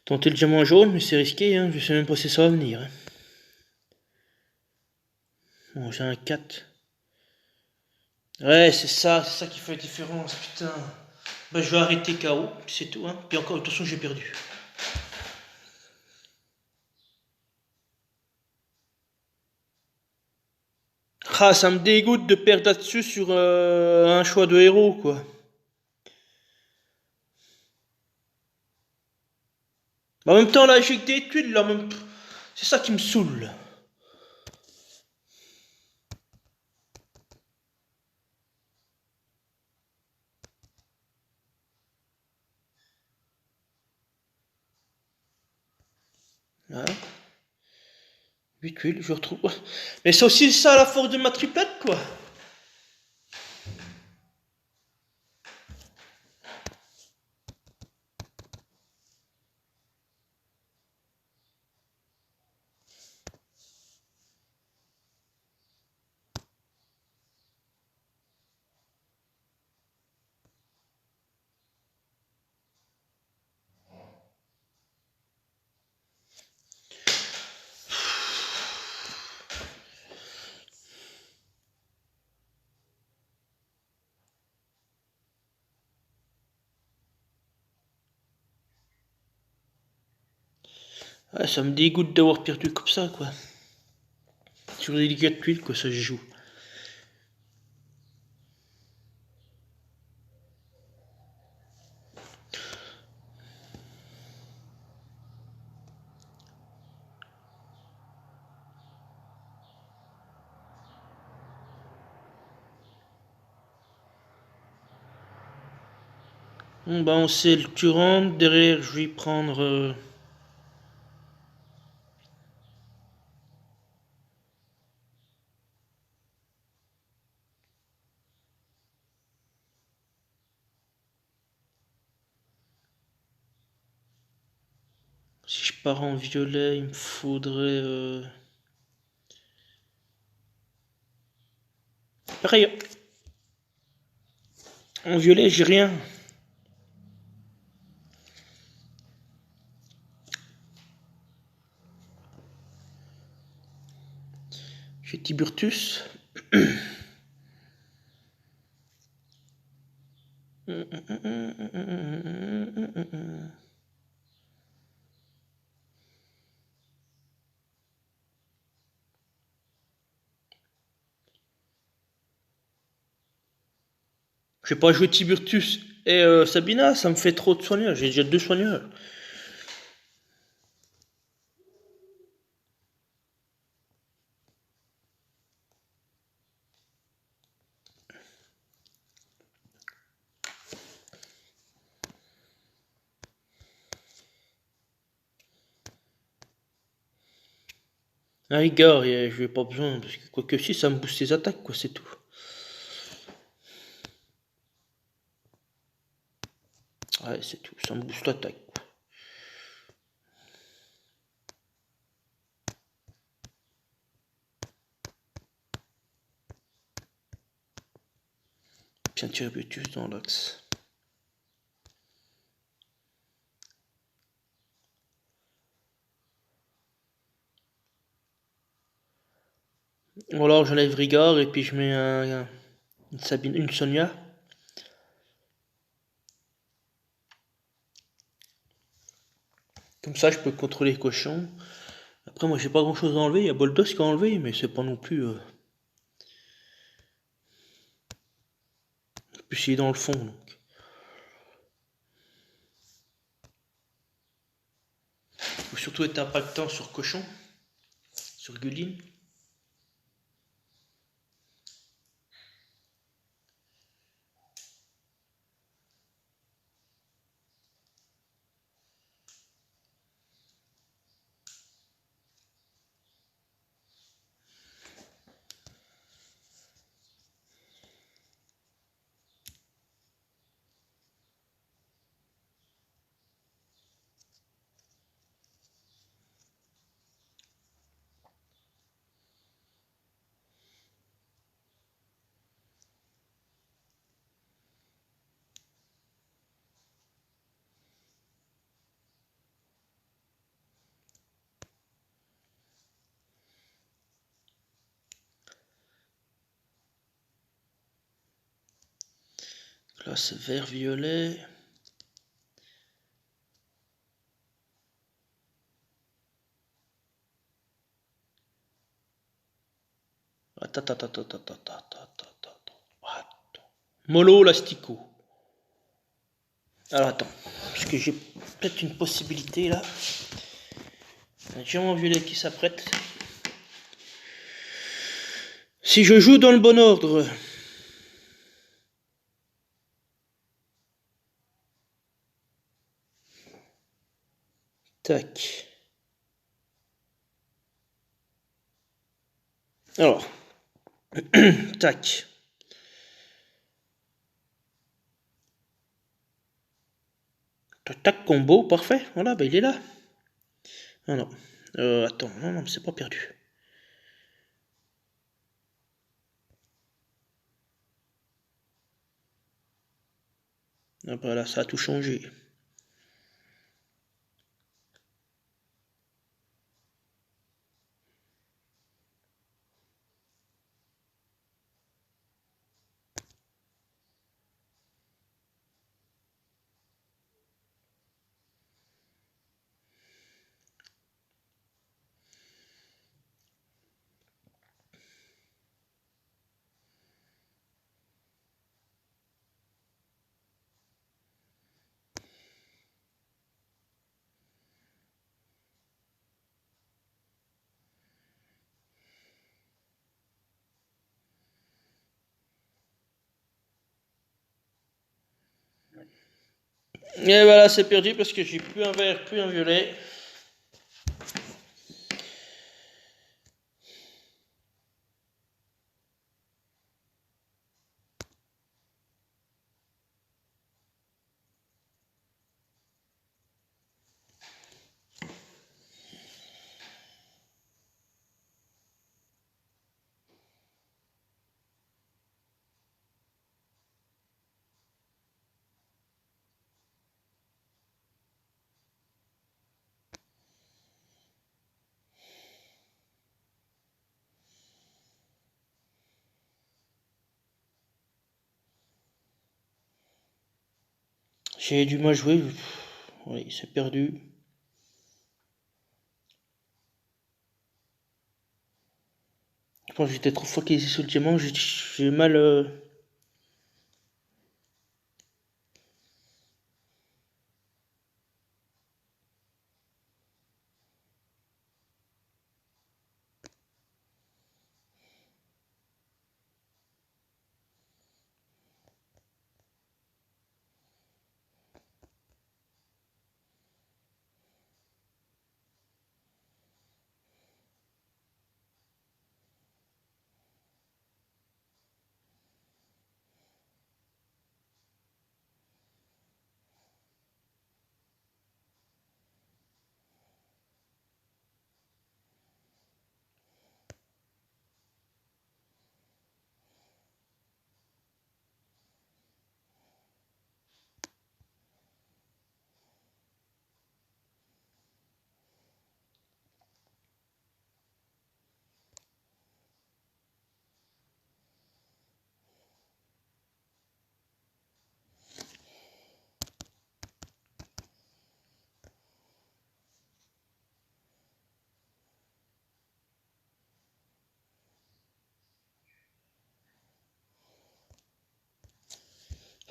Tenter le diamant jaune, mais c'est risqué, hein. Je sais même pas si ça va venir. Hein. Bon, j'ai un 4. Ouais, c'est ça qui fait la différence, putain. Bah, je vais arrêter KO, puis c'est tout, hein. Puis encore, de toute façon, j'ai perdu. Ah, ça me dégoûte de perdre là-dessus sur un choix de héros, quoi. Mais en même temps, là, j'ai que des tuiles, là, même. C'est ça qui me saoule. Hein, 8 tuiles, je retrouve. Mais c'est aussi ça la force de ma triplette, quoi. Ouais, ça me dégoûte d'avoir perdu comme ça, quoi. Sur les 4 tuiles, quoi, ça se joue. Bon, bah, on sait le Turand. Derrière, je vais prendre. Si je pars en violet, il me faudrait. Pareil. En violet, j'ai rien. J'ai Tiburtus. Je vais pas jouer Tiburtus et Sabina, ça me fait trop de soigneurs. J'ai déjà 2 soigneurs. Un rigueur, je n'ai pas besoin, parce que quoi que si, ça me booste les attaques, quoi, c'est tout. Ouais, c'est tout, ça me booste l'attaque. Bien tiré Butus dans l'axe. Ou alors j'enlève Rigard et puis je mets une Sabine, une Sonia. Comme ça, je peux contrôler les cochons. Après, moi, j'ai pas grand chose à enlever. Il y a Boldos qui a enlevé, mais c'est pas non plus. Plus il est dans le fond. Donc. Faut surtout être impactant sur cochon, sur Guline. Là, c'est vert-violet. Attends. Mollo Lastico. Alors attends, parce que j'ai peut-être une possibilité là. Un diamant violet qui s'apprête. Si je joue dans le bon ordre. Tac. Alors. Tac. Tac, combo, parfait. Voilà, bah il est là. Ah non. Attends, non, c'est pas perdu. Ah bah là, ça a tout changé. Et voilà, c'est perdu parce que j'ai plus un vert, plus un violet. J'ai du mal jouer. Oui, c'est perdu. Je pense que j'étais trop focalisé sur le diamant. J'ai mal.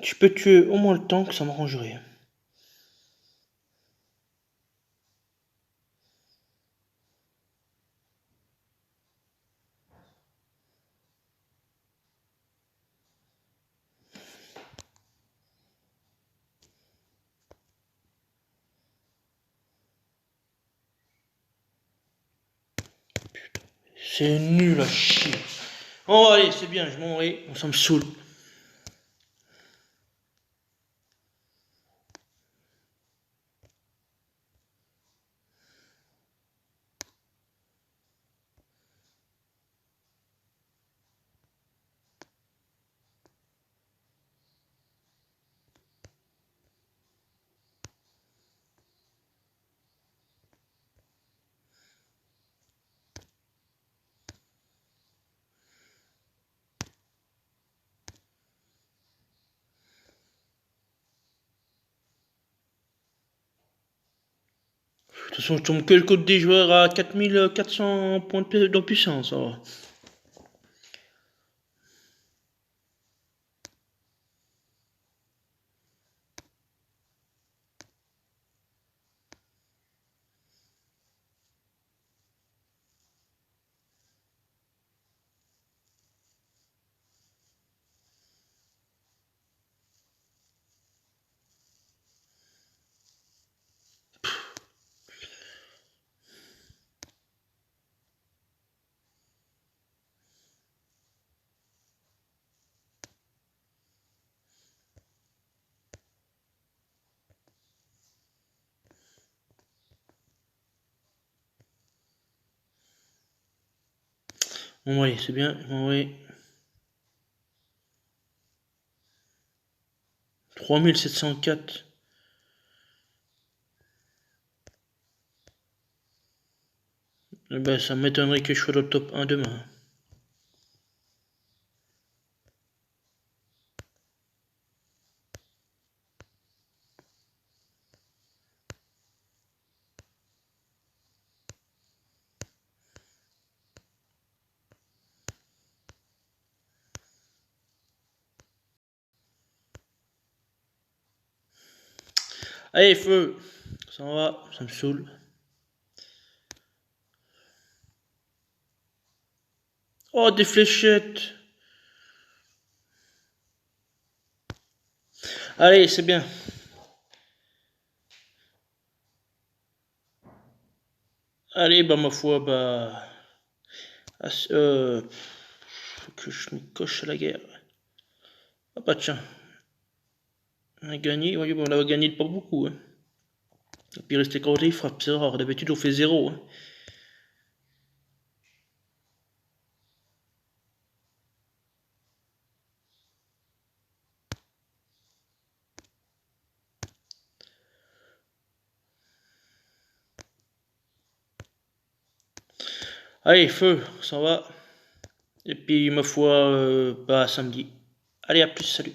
Tu peux tuer au moins le temps que ça m'arrangerait. C'est nul à chier. Bon, allez, c'est bien, je m'en vais. Ça me saoule. toute façon, je tombe que le code des joueurs à 4400 points de puissance. Alors. Bon, ouais, c'est bien. Bon, ouais. 3704. Eh ben, ça m'étonnerait que je sois dans le top 1 demain. Allez, feu. Ça en va, ça me saoule. Oh, des fléchettes. Allez, c'est bien. Allez, bah, ma foi, bah. Faut que je me coche à la guerre. Ah, bah, tiens. On a gagné. Oui, bon, on a gagné de pas beaucoup. Hein. Et puis, il restait quand les frappes. C'est rare. D'habitude, on fait 0. Hein. Allez, feu, ça va. Et puis, ma foi, bah, samedi. Allez, à plus, salut.